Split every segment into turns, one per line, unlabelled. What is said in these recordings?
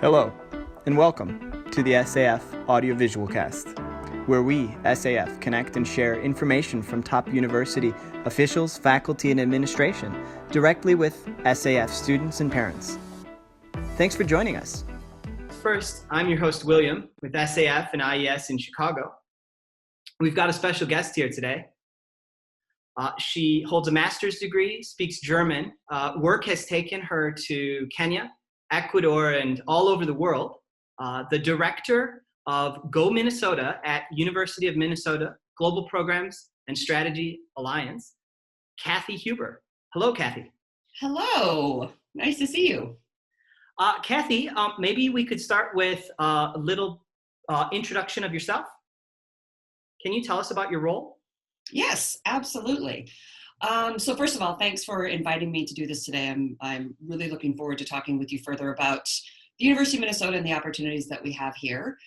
Hello, and welcome to the SAF Audiovisual Cast, where we, SAF, connect and share information from top university officials, faculty, and administration directly with SAF students and parents. Thanks for joining us. First, I'm your host, William, with SAF and IES in Chicago. We've got a special guest here today. She holds a master's degree, speaks German. Work has taken her to Kenya, Ecuador, and all over the world. The director of Go Minnestota at University of Minnesota Global Programs and Strategy Alliance, Cathy Huber. Hello, Cathy.
Hello. Nice to see you.
Cathy, maybe we could start with a little introduction of yourself. Can you tell us about your role?
Yes, absolutely. So first of all, thanks for inviting me to do this today. I'm really looking forward to talking with you further about the University of Minnesota and the opportunities that we have here.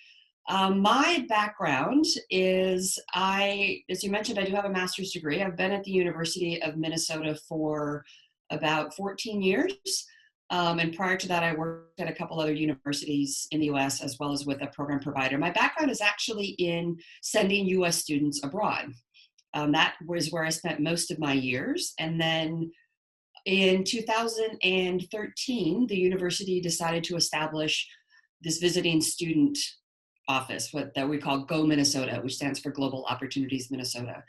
My background is, as you mentioned, I do have a master's degree. I've been at the University of Minnesota for about 14 years. And prior to that, I worked at a couple other universities in the US as well as with a program provider. My background is actually in sending US students abroad. That was where I spent most of my years. And then in 2013, the university decided to establish this visiting student office, that we call Go Minnesota, which stands for Global Opportunities Minnesota.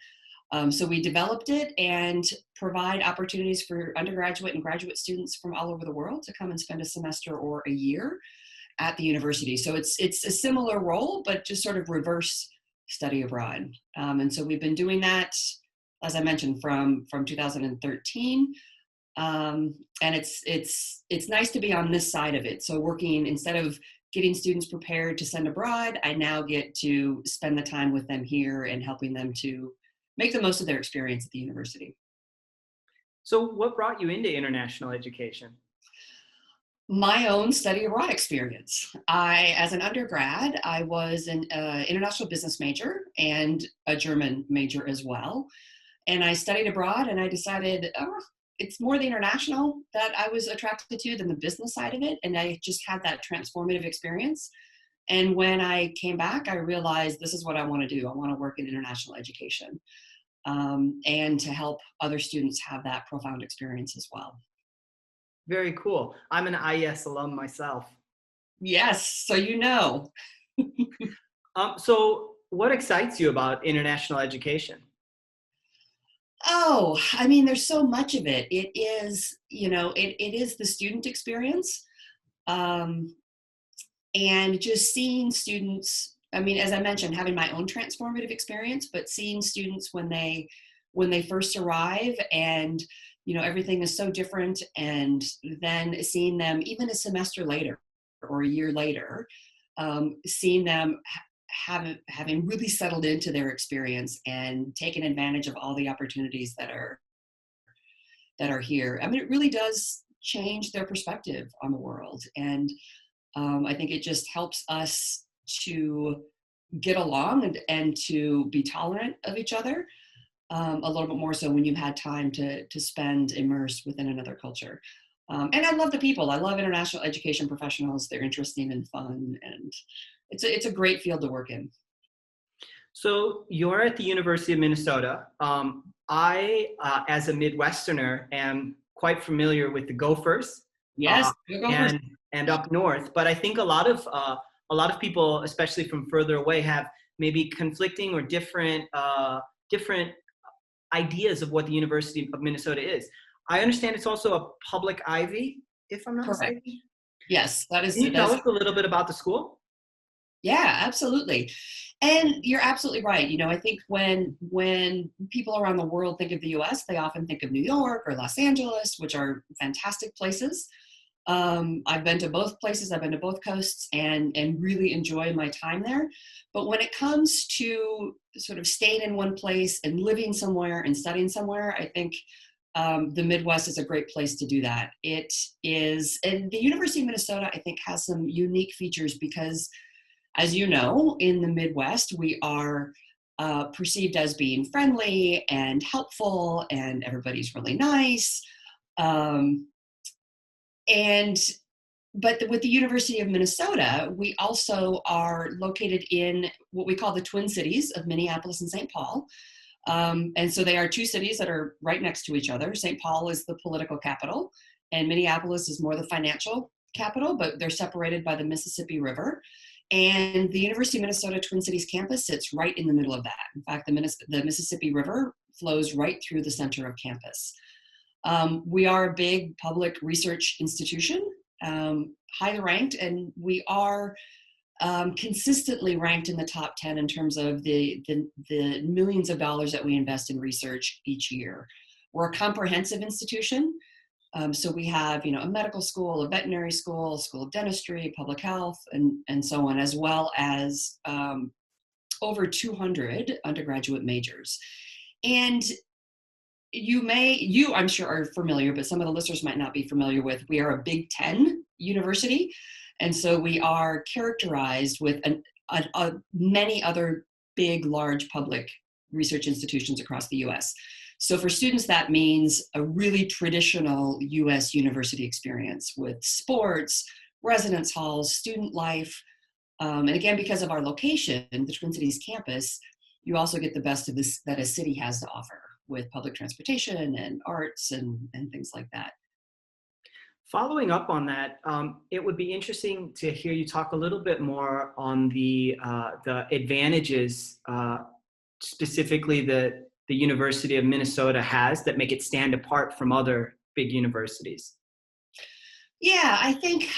So we developed it and provide opportunities for undergraduate and graduate students from all over the world to come and spend a semester or a year at the university. So it's a similar role, but just sort of reverse study abroad. And so we've been doing that, as I mentioned, from 2013. And it's nice to be on this side of it. So working, instead of getting students prepared to send abroad, I now get to spend the time with them here and helping them to make the most of their experience at the university.
So what brought you into international education?
My own study abroad experience. As an undergrad, I was an international business major and a German major as well. And I studied abroad and I decided, it's more the international that I was attracted to than the business side of it. And I just had that transformative experience. And when I came back, I realized this is what I want to do. I want to work in international education and to help other students have that profound experience as well.
Very cool. I'm an IES alum myself.
Yes, so you know.
So what excites you about international education?
Oh, I mean, there's so much of it. It is, it is the student experience. And just seeing students, I mean, as I mentioned, having my own transformative experience, but seeing students when they first arrive and everything is so different, and then seeing them even a semester later or a year later, seeing them having really settled into their experience and taken advantage of all the opportunities that are here. I mean, it really does change their perspective on the world. And I think it just helps us to get along and to be tolerant of each other. A little bit more so when you've had time to spend immersed within another culture. And I love the people. I love international education professionals. They're interesting and fun, and it's a great field to work in.
So you're at the University of Minnesota. I, as a Midwesterner, am quite familiar with the Gophers.
Yes,
and up north. But I think a lot of people, especially from further away, have maybe conflicting or different ideas of what the University of Minnesota is. I understand it's also a public Ivy, if I'm not mistaken.
Yes, that is.
Can you tell us a little bit about the school?
Yeah, absolutely. And you're absolutely right. I think when people around the world think of the US, they often think of New York or Los Angeles, which are fantastic places. I've been to both places. I've been to both coasts and really enjoy my time there. But when it comes to sort of staying in one place and living somewhere and studying somewhere, I think the Midwest is a great place to do that. It is, and the University of Minnesota, I think, has some unique features because, as you know, in the Midwest, we are perceived as being friendly and helpful, and everybody's really nice. And with the University of Minnesota, we also are located in what we call the Twin Cities of Minneapolis and St. Paul. And so they are two cities that are right next to each other. St. Paul is the political capital, and Minneapolis is more the financial capital, but they're separated by the Mississippi River. And the University of Minnesota Twin Cities campus sits right in the middle of that. In fact, the Mississippi River flows right through the center of campus. We are a big public research institution, highly ranked, and we are consistently ranked in the top 10 in terms of the millions of dollars that we invest in research each year. We're a comprehensive institution. So we have, a medical school, a veterinary school, school of dentistry, public health, and so on, as well as over 200 undergraduate majors. And you I'm sure are familiar, but some of the listeners might not be familiar with, we are a Big Ten university. And so we are characterized with many other big, large public research institutions across the US. So for students, that means a really traditional US university experience with sports, residence halls, student life. And again, because of our location, the Twin Cities campus, you also get the best of this that a city has to offer with public transportation and arts and things like that.
Following up on that, it would be interesting to hear you talk a little bit more on the advantages, specifically that the University of Minnesota has that make it stand apart from other big universities.
Yeah, I think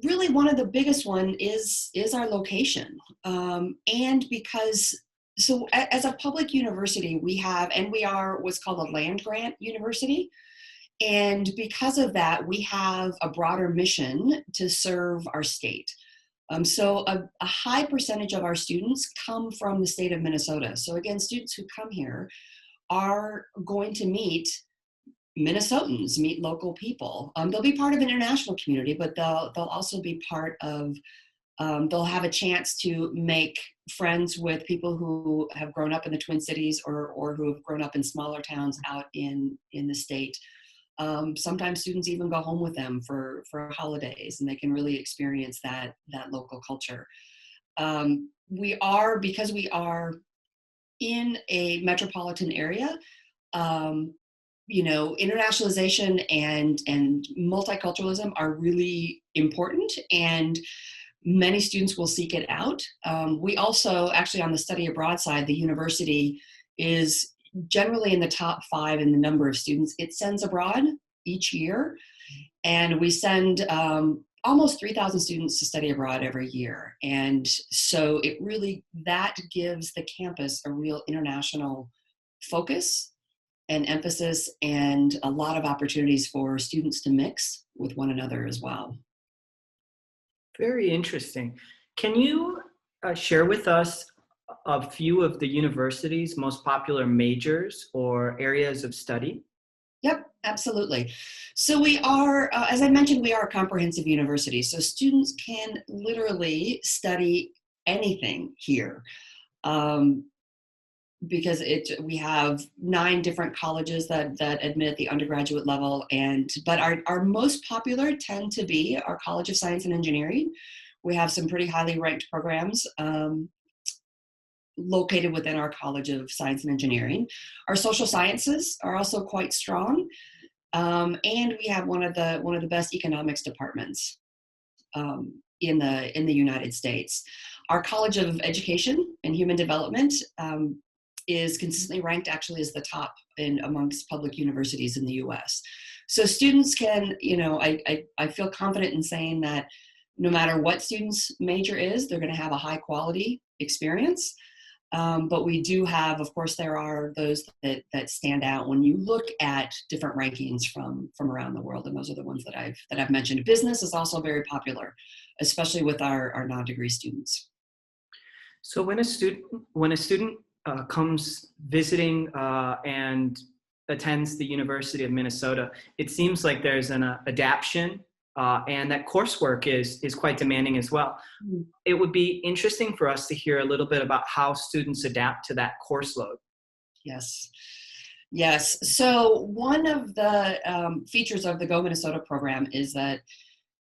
really one of the biggest one is our location, and because as a public university, we are what's called a land grant university. And because of that, we have a broader mission to serve our state. So a high percentage of our students come from the state of Minnesota. So again, students who come here are going to meet Minnesotans, meet local people. They'll be part of an international community, but they'll also be part of, they'll have a chance to make friends with people who have grown up in the Twin Cities or who have grown up in smaller towns out in the state. Sometimes students even go home with them for holidays, and they can really experience that local culture. Because we are in a metropolitan area, internationalization and multiculturalism are really important, and many students will seek it out. We also, actually on the study abroad side, the university is generally in the top 5 in the number of students it sends abroad each year. And we send almost 3,000 students to study abroad every year. And so that gives the campus a real international focus and emphasis, and a lot of opportunities for students to mix with one another as well.
Very interesting. Can you share with us a few of the university's most popular majors or areas of study?
Yep, absolutely. So we are, as I mentioned, we are a comprehensive university. So students can literally study anything here. Because we have 9 different colleges that admit at the undergraduate level, but our most popular tend to be our College of Science and Engineering. We have some pretty highly ranked programs located within our College of Science and Engineering. Our social sciences are also quite strong, and we have one of the best economics departments in the United States. Our College of Education and Human Development is consistently ranked actually as the top amongst public universities in the US. So students can, I feel confident in saying that no matter what students' major is, they're going to have a high quality experience. But we do have, of course, there are those that stand out when you look at different rankings from around the world, and those are the ones that I've mentioned. Business is also very popular, especially with our non-degree students.
So when a student comes visiting and attends the University of Minnesota, it seems like there's an adaptation and that coursework is quite demanding as well. Mm-hmm. It would be interesting for us to hear a little bit about how students adapt to that course load.
Yes. So one of the features of the Go Minnesota program is that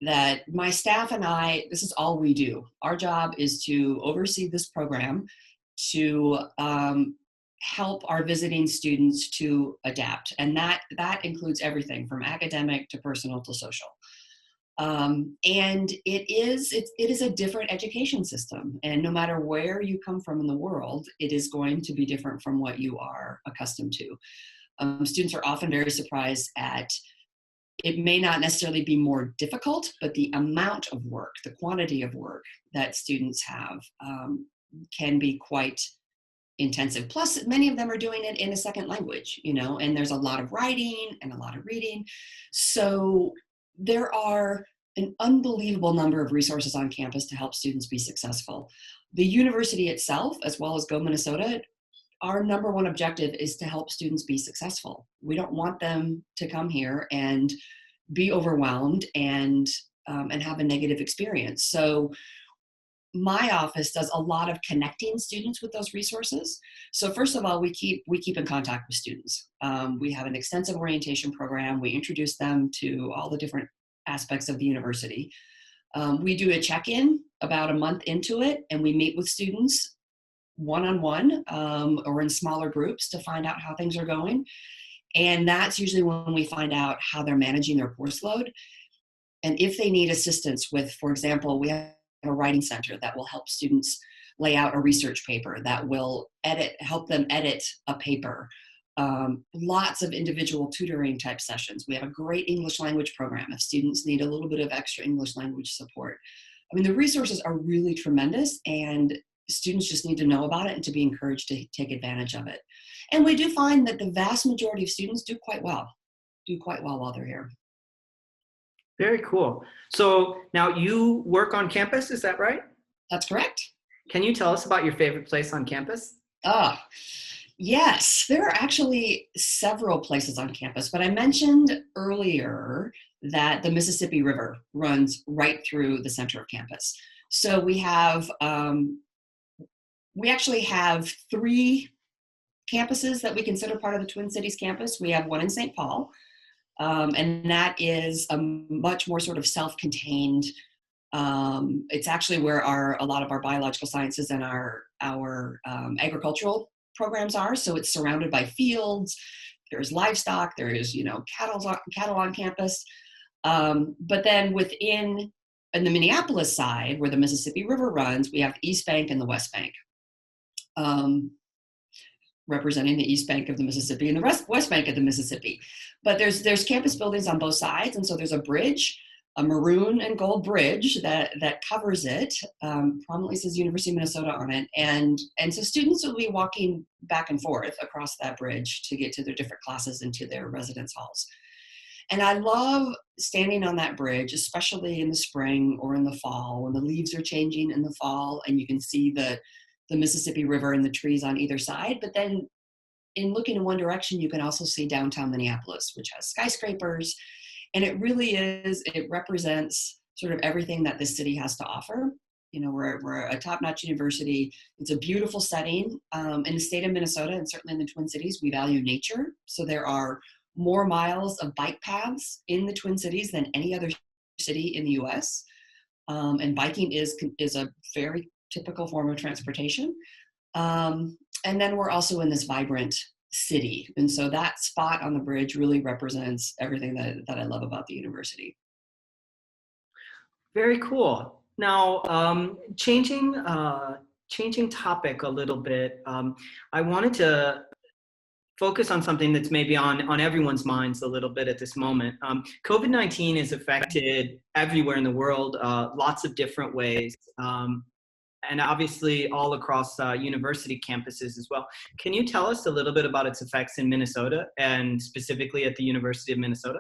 that my staff and I, this is all we do. Our job is to oversee this program, to help our visiting students to adapt. And that includes everything from academic to personal to social. And it is a different education system. And no matter where you come from in the world, it is going to be different from what you are accustomed to. Students are often very surprised at, it may not necessarily be more difficult, but the amount of work, the quantity of work that students have can be quite intensive. Plus, many of them are doing it in a second language, and there's a lot of writing and a lot of reading. So there are an unbelievable number of resources on campus to help students be successful. The university itself, as well as Go Minnesota, our number one objective is to help students be successful. We don't want them to come here and be overwhelmed and have a negative experience. So my office does a lot of connecting students with those resources. So first of all, we keep in contact with students. We have an extensive orientation program. We introduce them to all the different aspects of the university. We do a check-in about a month into it, and we meet with students one-on-one or in smaller groups to find out how things are going. And that's usually when we find out how they're managing their course load. And if they need assistance with, for example, we have a writing center that will help students lay out a research paper, that will help them edit a paper. Lots of individual tutoring type sessions. We have a great English language program if students need a little bit of extra English language support. I mean, the resources are really tremendous, and students just need to know about it and to be encouraged to take advantage of it. And we do find that the vast majority of students do quite well while they're here.
Very cool. So now you work on campus, is that right?
That's correct.
Can you tell us about your favorite place on campus?
Yes, there are actually several places on campus, but I mentioned earlier that the Mississippi River runs right through the center of campus. So we actually have 3 campuses that we consider part of the Twin Cities campus. We have one in St. Paul, and that is a much more sort of self-contained. It's actually where a lot of our biological sciences and our agricultural programs are. So it's surrounded by fields. There's livestock. There is cattle on campus. But then in the Minneapolis side, where the Mississippi River runs, we have the East Bank and the West Bank. Representing the East Bank of the Mississippi and the West Bank of the Mississippi. But there's campus buildings on both sides, and so there's a bridge, a maroon and gold bridge that covers it. Prominently says University of Minnesota on it, and so students will be walking back and forth across that bridge to get to their different classes and to their residence halls. And I love standing on that bridge, especially in the spring or in the fall when the leaves are changing in the fall, and you can see the Mississippi River and the trees on either side. But then in looking in one direction, you can also see downtown Minneapolis, which has skyscrapers. And it represents sort of everything that this city has to offer. We're a top-notch university. It's a beautiful setting. In the state of Minnesota, and certainly in the Twin Cities, we value nature. So there are more miles of bike paths in the Twin Cities than any other city in the US. And biking is a very typical form of transportation. And then we're also in this vibrant city. And so that spot on the bridge really represents everything that I love about the university.
Very cool. Now, changing topic a little bit, I wanted to focus on something that's maybe on everyone's minds a little bit at this moment. COVID-19 has affected everywhere in the world, lots of different ways. And obviously all across university campuses as well. Can you tell us a little bit about its effects in Minnesota and specifically at the University of Minnesota?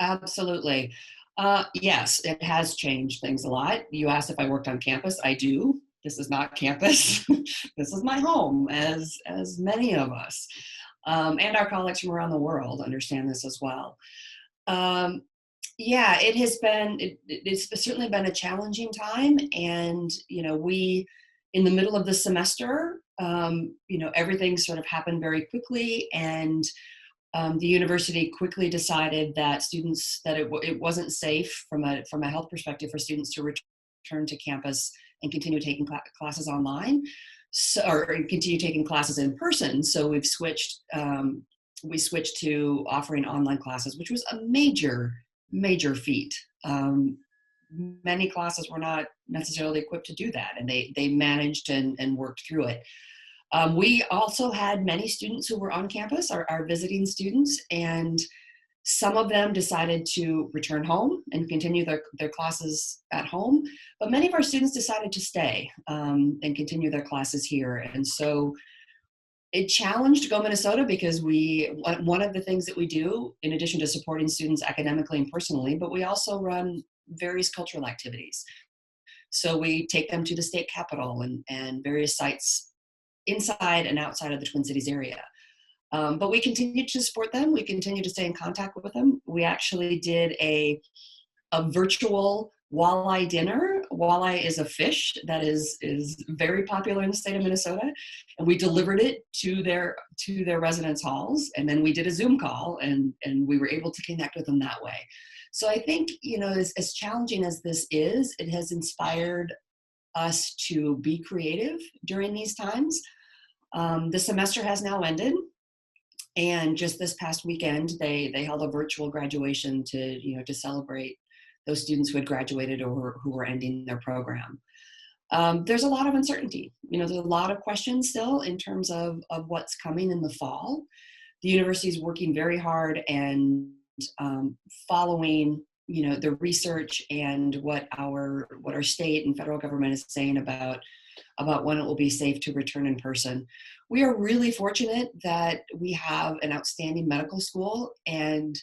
Absolutely. Yes, it has changed things a lot. You asked if I worked on campus. I do. This is not campus. This is my home, as many of us. And our colleagues from around the world understand this as well. Yeah, it's certainly been a challenging time. And, we, in the middle of the semester, everything sort of happened very quickly. And The university quickly decided that it wasn't safe from a health perspective for students to return to campus and continue taking classes online, or continue taking classes in person. So we switched to offering online classes, which was a major feat. Many classes were not necessarily equipped to do that, and they managed and worked through it. We also had many students who were on campus, our visiting students, and some of them decided to return home and continue their classes at home, but many of our students decided to stay and continue their classes here. And so it challenged Go Minnesota, because one of the things that we do, in addition to supporting students academically and personally, but we also run various cultural activities. So we take them to the state capitol and various sites inside and outside of the Twin Cities area. But we continue to support them. We continue to stay in contact with them. We actually did a virtual walleye dinner. Walleye is a fish that is very popular in the state of Minnesota, and we delivered it to their residence halls, and then we did a Zoom call, and we were able to connect with them that way. So I think, as challenging as this is, it has inspired us to be creative during these times. The semester has now ended, and just this past weekend, they held a virtual graduation to celebrate those students who had graduated or who were ending their program. There's a lot of uncertainty. There's a lot of questions still in terms of what's coming in the fall. The university is working very hard and following the research and what our state and federal government is saying about when it will be safe to return in person. We are really fortunate that we have an outstanding medical school, and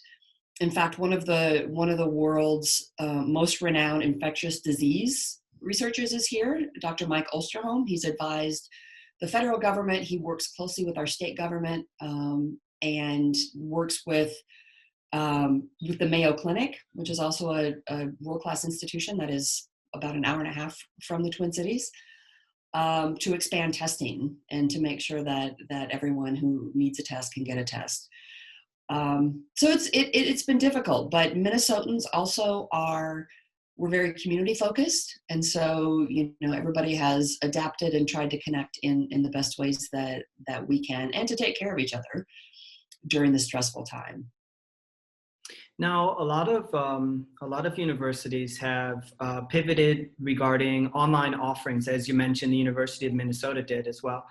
in fact, one of the world's most renowned infectious disease researchers is here, Dr. Mike Osterholm. He's advised the federal government. He works closely with our state government and works with the Mayo Clinic, which is also a world-class institution that is about an hour and a half from the Twin Cities, to expand testing and to make sure that everyone who needs a test can get a test. So it's been difficult, but Minnesotans also we're very community focused. And so, everybody has adapted and tried to connect in the best ways that we can, and to take care of each other during this stressful time.
Now, a lot of universities have pivoted regarding online offerings, as you mentioned, the University of Minnesota did as well.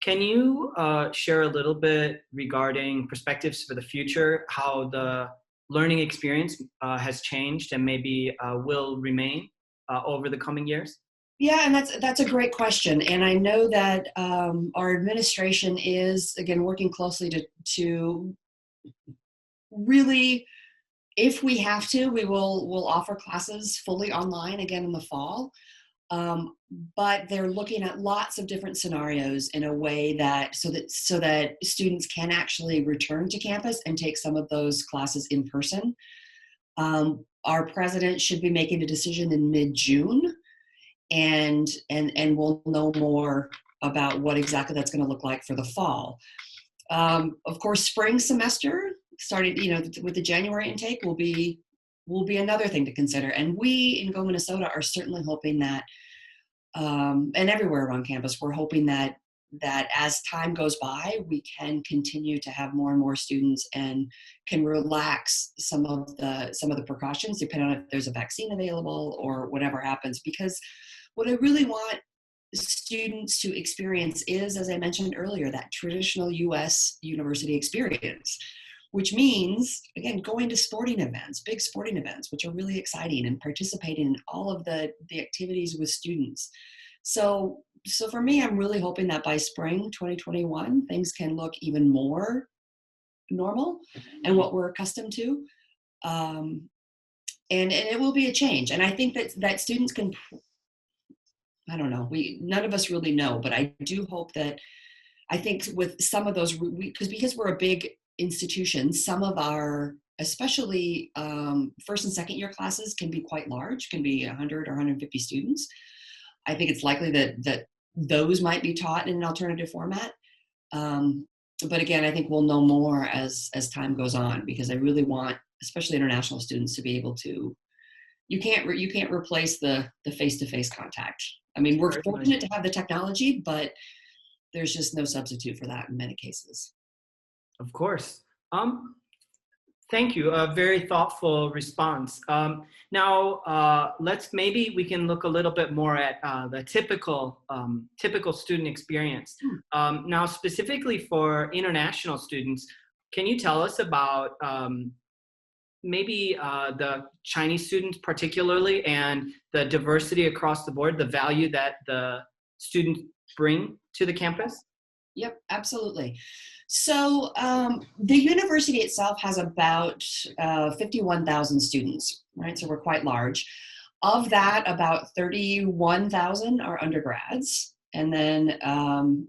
Can you share a little bit regarding perspectives for the future, how the learning experience has changed and maybe will remain over the coming years?
Yeah, and that's a great question. And I know that our administration is, again, working closely to really, if we have to, we'll offer classes fully online again in the fall. But they're looking at lots of different scenarios in a way so that students can actually return to campus and take some of those classes in person. Our president should be making a decision in mid-June, and we'll know more about what exactly that's going to look like for the fall. Of course, spring semester started, with the January intake will be another thing to consider. And we in Go Minnesota are certainly hoping that, and everywhere around campus, we're hoping that as time goes by, we can continue to have more and more students and can relax some of the precautions, depending on if there's a vaccine available or whatever happens. Because what I really want students to experience is, as I mentioned earlier, that traditional U.S. university experience, which means, again, going to sporting events, big sporting events, which are really exciting, and participating in all of the activities with students. So for me, I'm really hoping that by spring 2021, things can look even more normal and what we're accustomed to. And it will be a change. And I think that students can, I don't know, none of us really know, but I do hope that, I think with some of those, because we're a big institution, some of our, especially first and second year classes can be quite large, can be 100 or 150 students. I think it's likely that those might be taught in an alternative format. But again, I think we'll know more as time goes on, because I really want, especially international students, to be able to. You can't replace the face-to-face contact. I mean, we're
Certainly.
fortunate to have the technology, but there's just no substitute for that in many cases.
Of course. Thank you. A very thoughtful response. Now, maybe we can look a little bit more at the typical student experience. Now, specifically for international students, can you tell us about maybe the Chinese students particularly, and the diversity across the board, the value that the students bring to the campus?
Yep, absolutely. So the university itself has about 51,000 students, right? So we're quite large. Of that, about 31,000 are undergrads, and then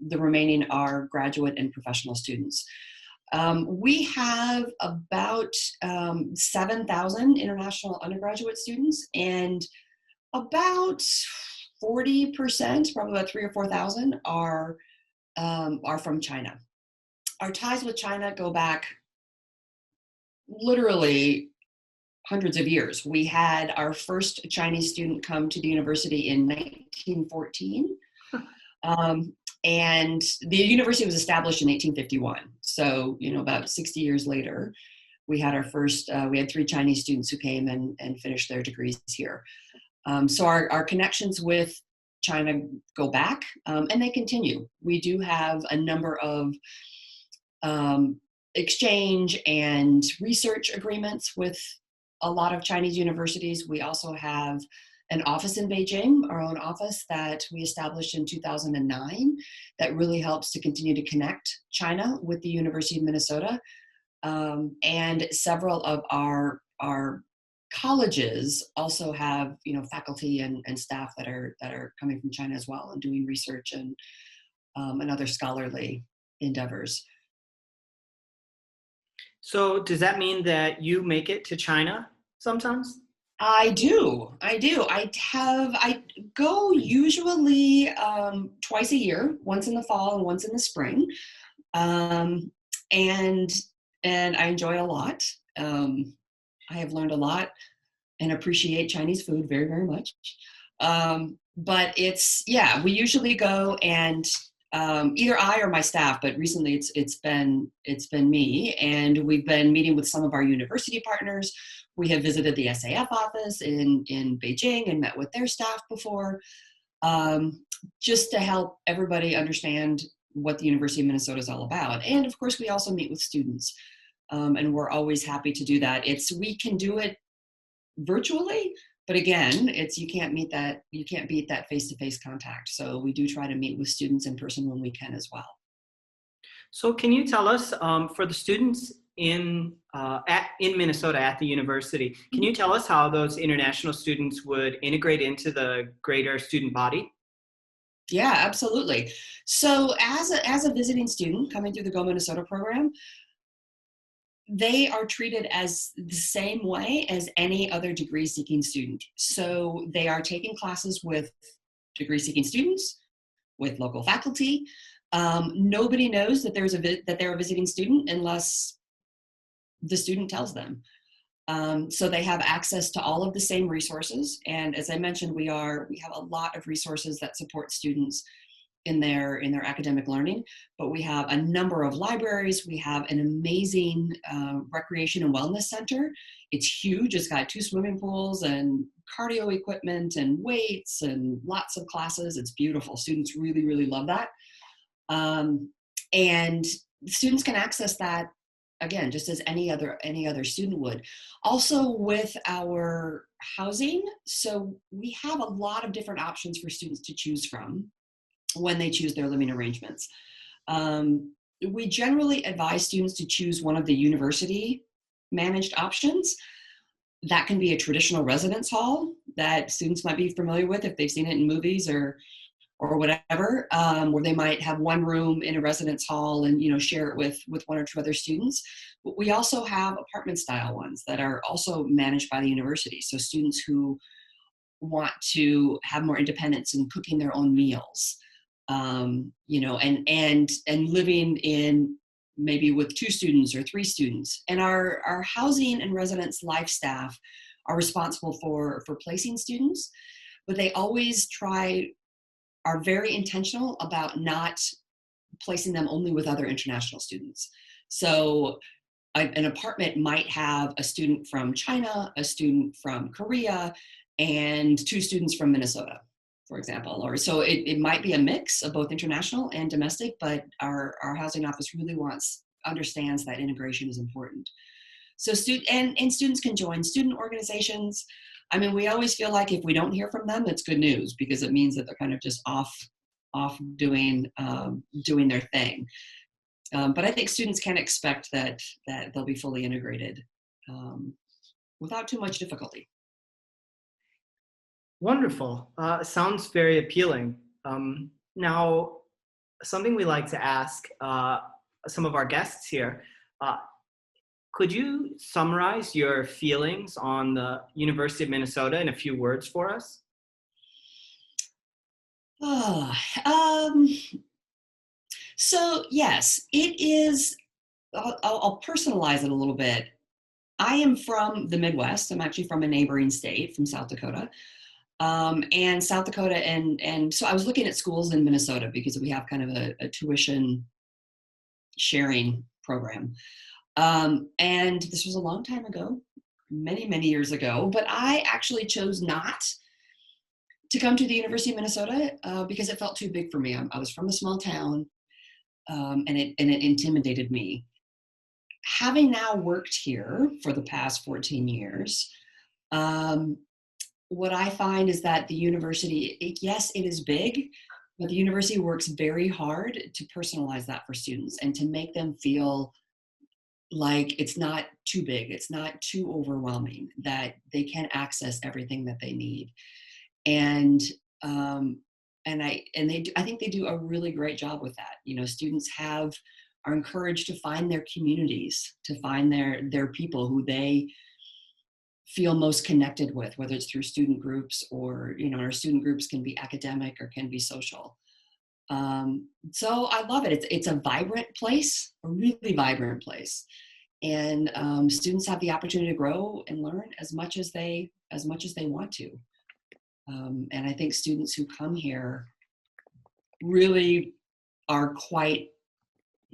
the remaining are graduate and professional students. We have about 7,000 international undergraduate students, and about 40%, probably about 3,000 or 4,000, are from China. Our ties with China go back literally hundreds of years. We had our first Chinese student come to the university in 1914. And the university was established in 1851. So, about 60 years later, we had we had 3 Chinese students who came and finished their degrees here. So our connections with China go back, and they continue. We do have a number of exchange and research agreements with a lot of Chinese universities. We also have an office in Beijing, our own office that we established in 2009, that really helps to continue to connect China with the University of Minnesota. And several of our colleges also have, faculty and staff that are coming from China as well, and doing research and other scholarly endeavors.
So does that mean that you make it to China sometimes?
I do. I go usually twice a year, once in the fall and once in the spring. And I enjoy it a lot. I have learned a lot and appreciate Chinese food very, very much. But we usually go, and either I or my staff, but recently it's been me, and we've been meeting with some of our university partners. We have visited the SAF office in Beijing and met with their staff before, just to help everybody understand what the University of Minnesota is all about. And of course, we also meet with students, and we're always happy to do that. We can do it virtually, but again, you can't beat that face-to-face contact. So we do try to meet with students in person when we can as well.
So can you tell us, for the students in Minnesota at the university, can you tell us how those international students would integrate into the greater student body?
Yeah, absolutely. So as a visiting student coming through the Go Minnesota program, they are treated as the same way as any other degree-seeking student. So they are taking classes with degree-seeking students, with local faculty. Nobody knows that they're a visiting student unless the student tells them. So they have access to all of the same resources. And as I mentioned, we have a lot of resources that support students in their academic learning, but we have a number of libraries. We have an amazing recreation and wellness center. It's huge. It's got 2 swimming pools and cardio equipment and weights and lots of classes. It's beautiful. Students really, really love that. And students can access that, again, just as any other student would. Also with our housing, so we have a lot of different options for students to choose from when they choose their living arrangements. We generally advise students to choose one of the university managed options. That can be a traditional residence hall that students might be familiar with if they've seen it in movies or whatever, where they might have one room in a residence hall and share it with 1 or 2 other students. But we also have apartment style ones that are also managed by the university. So students who want to have more independence in cooking their own meals, and living in maybe with 2 students or 3 students. And our housing and residence life staff are responsible for placing students, but they always are very intentional about not placing them only with other international students. So an apartment might have a student from China, a student from Korea, and 2 students from Minnesota, for example. Or so it might be a mix of both international and domestic, but our housing office really understands that integration is important. So students can join student organizations. I mean, we always feel like if we don't hear from them, it's good news, because it means that they're kind of just off doing their thing. But I think students can expect that they'll be fully integrated without too much difficulty.
Wonderful. Sounds very appealing. Now, something we like to ask some of our guests here, could you summarize your feelings on the University of Minnesota in a few words for us?
So yes, it is. I'll personalize it a little bit. I am from the Midwest. I'm actually from a neighboring state, from South Dakota. And South Dakota, and so I was looking at schools in Minnesota because we have kind of a tuition sharing program. And this was a long time ago, many, many years ago, but I actually chose not to come to the University of Minnesota because it felt too big for me. I was from a small town, and it intimidated me. Having now worked here for the past 14 years, what I find is that the university, yes, it is big, but the university works very hard to personalize that for students and to make them feel like it's not too big, it's not too overwhelming, that they can access everything that they need. And I think they do a really great job with that. You know, students are encouraged to find their communities, to find their people who they feel most connected with, whether it's through student groups or, you know, our student groups can be academic or can be social. So I love it. It's a vibrant place, a really vibrant place. And students have the opportunity to grow and learn as much as they want to. And I think students who come here really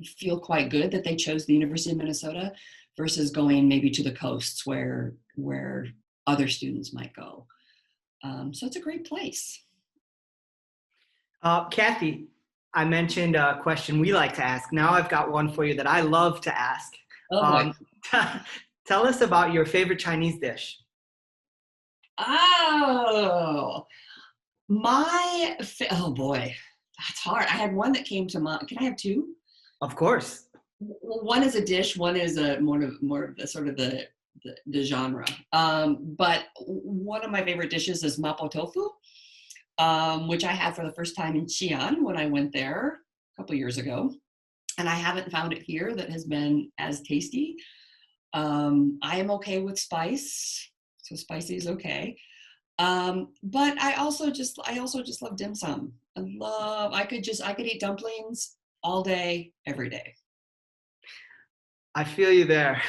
feel quite good that they chose the University of Minnesota versus going maybe to the coasts where other students might go. So it's a great place.
Cathy, I mentioned a question we like to ask. Now I've got one for you that I love to ask.
Oh,
Tell us about your favorite Chinese dish.
oh boy, that's hard. I had one that came to mind. Can I have 2?
Of course.
Well, one is a dish, one is a more of the sort of the genre. But one of my favorite dishes is mapo tofu, which I had for the first time in Xi'an when I went there a couple years ago. And I haven't found it here that has been as tasty. I am okay with spice, so spicy is okay. But I also just love dim sum. I could eat dumplings all day, every day.
I feel you there.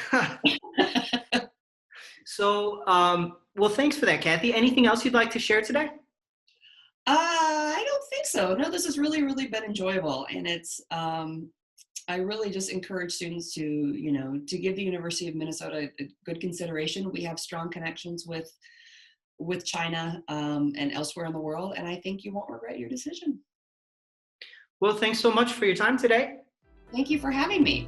So, well, thanks for that, Cathy. Anything else you'd like to share today?
I don't think so. No, this has really, really been enjoyable. And I really just encourage students to give the University of Minnesota a good consideration. We have strong connections with China and elsewhere in the world. And I think you won't regret your decision.
Well, thanks so much for your time today.
Thank you for having me.